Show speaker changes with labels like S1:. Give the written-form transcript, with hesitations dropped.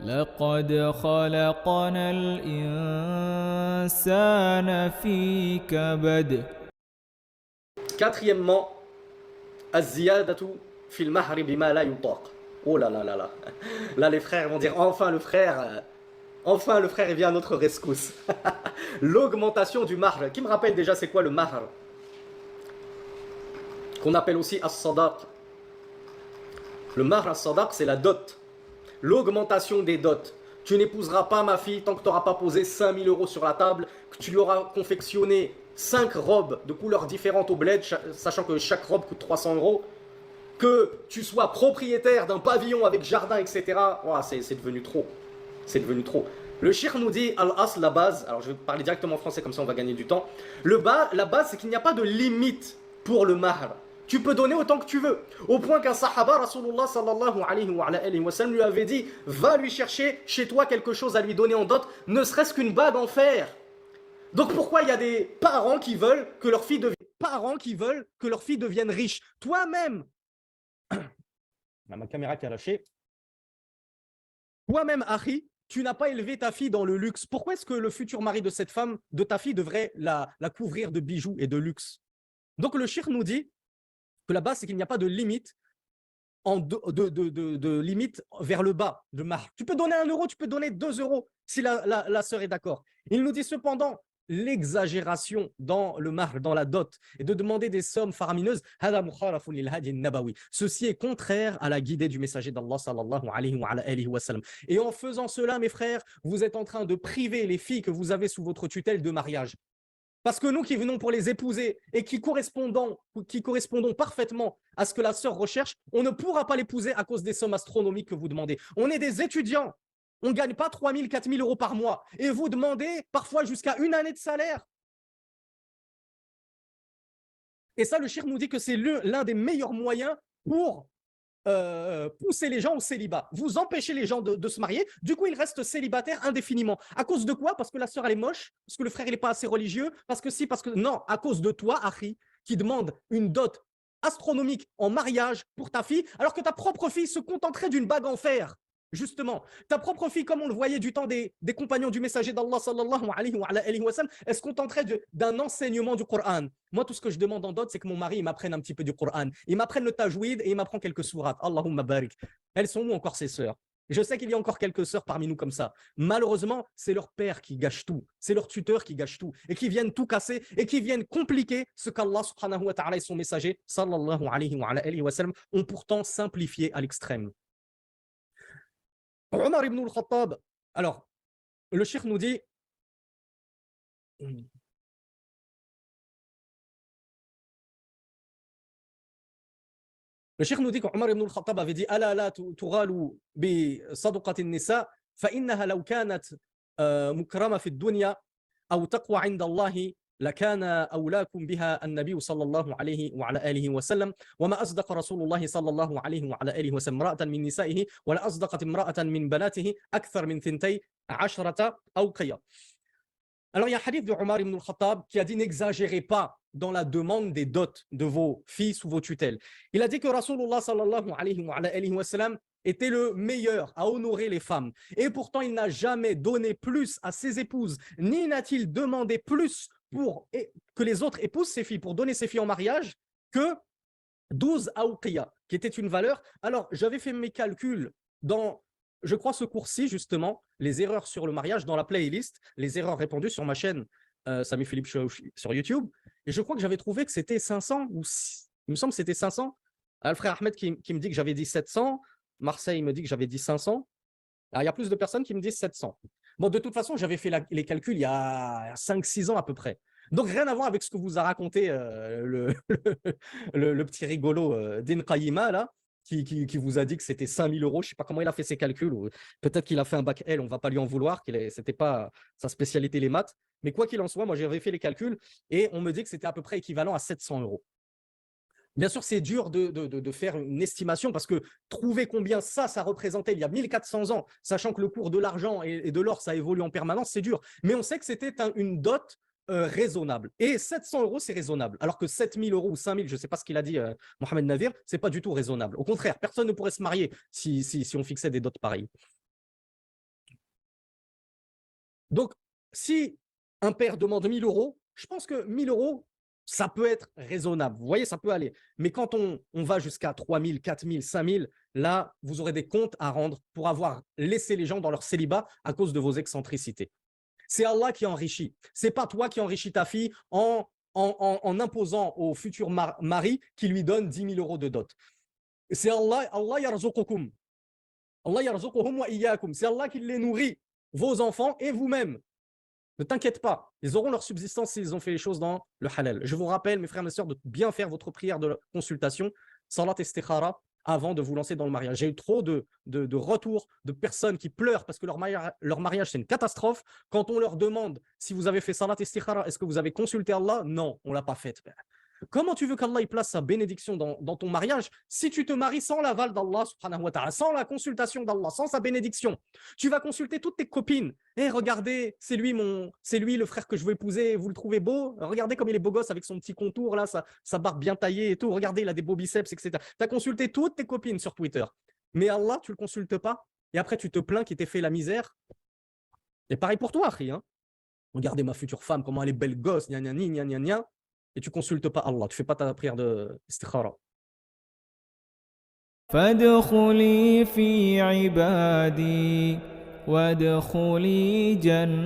S1: لقد خلقنا الإنسان في كبد.
S2: Quatrièmement, az-ziyadatu fil mahri bima la yutaq. Oh là là là là. Là, les frères vont dire enfin le frère, il vient à notre rescousse. L'augmentation du mahr. Qui me rappelle déjà c'est quoi le mahr? Qu'on appelle aussi as-sadaq. Le mahr as-sadaq, c'est la dot. L'augmentation des dots. Tu n'épouseras pas ma fille tant que tu n'auras pas posé 5 000 € sur la table, que tu lui auras confectionné 5 robes de couleurs différentes au bled, sachant que chaque robe coûte 300 €, que tu sois propriétaire d'un pavillon avec jardin, etc. Wow, c'est devenu trop. C'est devenu trop. Le shir nous dit, al-as, la base, alors je vais parler directement en français comme ça on va gagner du temps. La base, c'est qu'il n'y a pas de limite pour le mahr. Tu peux donner autant que tu veux. Au point qu'un sahaba, Rasulullah sallallahu alayhi wa sallam, lui avait dit, va lui chercher chez toi quelque chose à lui donner en dot, ne serait-ce qu'une bague en fer. Donc pourquoi il y a des parents qui veulent que leur fille devienne riche? Toi-même, ma caméra qui a lâché, toi-même, Akhi, tu n'as pas élevé ta fille dans le luxe. Pourquoi est-ce que le futur mari de cette femme, de ta fille, devrait la couvrir de bijoux et de luxe? Donc le shir nous dit que la base, c'est qu'il n'y a pas de limite, de limite vers le bas de mahr. Tu peux donner 1 €, tu peux donner 2 € si la sœur est d'accord. Il nous dit cependant l'exagération dans le mahr, dans la dot, et de demander des sommes faramineuses, ceci est contraire à la guidée du messager d'Allah sallallahu alayhi wa sallam. Et en faisant cela, mes frères, vous êtes en train de priver les filles que vous avez sous votre tutelle de mariage. Parce que nous qui venons pour les épouser et qui correspondons parfaitement à ce que la sœur recherche, on ne pourra pas l'épouser à cause des sommes astronomiques que vous demandez. On est des étudiants. On ne gagne pas 3 000, 4 000 € par mois. Et vous demandez parfois jusqu'à 1 année de salaire. Et ça, le shir nous dit que c'est l'un des meilleurs moyens pour pousser les gens au célibat. Vous empêchez les gens de se marier, du coup ils restent célibataires indéfiniment. À cause de quoi? Parce que la sœur elle est moche, parce que le frère il n'est pas assez religieux, parce que si, parce que non, à cause de toi, Akhi, qui demande une dot astronomique en mariage pour ta fille, alors que ta propre fille se contenterait d'une bague en fer. Justement, ta propre fille, comme on le voyait du temps des compagnons du messager d'Allah sallallahu alayhi wa sallam, elle se contenterait d'un enseignement du Coran. Moi, tout ce que je demande en dot, c'est que mon mari m'apprenne un petit peu du Coran. Il m'apprenne le tajwid et il m'apprend quelques sourates. Allahumma barik. Elles sont où encore ces sœurs? Je sais qu'il y a encore quelques sœurs parmi nous comme ça. Malheureusement, c'est leur père qui gâche tout. C'est leur tuteur qui gâche tout. Et qui viennent tout casser et qui viennent compliquer ce qu'Allah subhanahu wa ta'ala et son messager sallallahu alayhi wa sallam ont pourtant simplifié à l'extrême. Omar ibn al-Khattab, alors, le cheikh nous dit, qu'Omar ibn al-Khattab avait dit, Ala la tughalu bi sadaqati an-nisa fa innaha law kanat mukrama fi ad-dunya aw taqwa 'inda Allah لكان أولاكم بها النبي صلى الله عليه وعلى آله وسلم وما أصدق رسول الله صلى الله عليه وعلى آله وسلم امرأة من نسائه ولا أصدقت امرأة من بناته أكثر من 12 أوقية. Alors il y a un hadith de Omar ibn al-Khattab qui a dit n'exagérez pas dans la demande des dots de vos filles sous vos tutelles. Il a dit que Rasulullah sallallahu alayhi wa sallam était le meilleur à honorer les femmes. Et pourtant, il n'a jamais donné plus à ses épouses, ni n'a-t-il demandé plus pour que les autres épousent ses filles, pour donner ses filles en mariage, que 12 awqiya, qui était une valeur. Alors, j'avais fait mes calculs dans, je crois, ce cours-ci, justement, les erreurs sur le mariage dans la playlist, les erreurs répondues sur ma chaîne Sami Philippe sur YouTube. Et je crois que j'avais trouvé que c'était 500, ou il me semble que c'était 500. Le frère Ahmed qui me dit que j'avais dit 700. Marseille me dit que j'avais dit 500. Alors, il y a plus de personnes qui me disent 700. Bon, de toute façon, j'avais fait les calculs il y a 5-6 ans à peu près. Donc, rien à voir avec ce que vous a raconté le petit rigolo Din Qayima, là, qui vous a dit que c'était 5 000 €. Je ne sais pas comment il a fait ses calculs. Peut-être qu'il a fait un bac L, on ne va pas lui en vouloir. Ce n'était pas sa spécialité, les maths. Mais quoi qu'il en soit, moi, j'avais fait les calculs et on me dit que c'était à peu près équivalent à 700 €. Bien sûr, c'est dur de faire une estimation parce que trouver combien ça représentait il y a 1400 ans, sachant que le cours de l'argent et de l'or, ça évolue en permanence, c'est dur. Mais on sait que c'était une dot raisonnable. Et 700 €, c'est raisonnable. Alors que 7 000 € ou 5 000, je ne sais pas ce qu'il a dit, Mohamed Navir, ce n'est pas du tout raisonnable. Au contraire, personne ne pourrait se marier si on fixait des dots pareilles. Donc, si un père demande 1000 euros, je pense que 1000 euros, ça peut être raisonnable. Vous voyez, ça peut aller. Mais quand on va jusqu'à 3000, 4000, 5000, là, vous aurez des comptes à rendre pour avoir laissé les gens dans leur célibat à cause de vos excentricités. C'est Allah qui enrichit. C'est pas toi qui enrichis ta fille en imposant au futur mari qui lui donne 10 000 euros de dot. C'est Allah yarzuqukum. Allah yarzuquhum wa iyyakum. C'est Allah qui les nourrit, vos enfants et vous-même. Ne t'inquiète pas, ils auront leur subsistance s'ils ont fait les choses dans le halal. Je vous rappelle, mes frères et mes sœurs, de bien faire votre prière de consultation, salat istikhara, avant de vous lancer dans le mariage. J'ai eu trop de retours de personnes qui pleurent parce que leur mariage, c'est une catastrophe. Quand on leur demande si vous avez fait salat istikhara, est-ce que vous avez consulté Allah? Non, on ne l'a pas fait. Comment tu veux qu'Allah place sa bénédiction dans ton mariage si tu te maries sans l'aval d'Allah subhanahu wa ta'ala, sans la consultation d'Allah, sans sa bénédiction? Tu vas consulter toutes tes copines. Eh, regardez, c'est lui le frère que je veux épouser, vous le trouvez beau? Regardez comme il est beau gosse avec son petit contour, là, sa barbe bien taillée et tout. Regardez, il a des beaux biceps, etc. Tu as consulté toutes tes copines sur Twitter. Mais Allah, tu ne le consultes pas. Et après, tu te plains qu'il t'ait fait la misère. Et pareil pour toi, Akhi. Hein. Regardez ma future femme, comment elle est belle gosse, gna gna gna gna gna gna. Et tu consultes pas Allah, tu fais pas ta prière de istikhara.
S1: فادخلي في عبادي وادخلي جنتي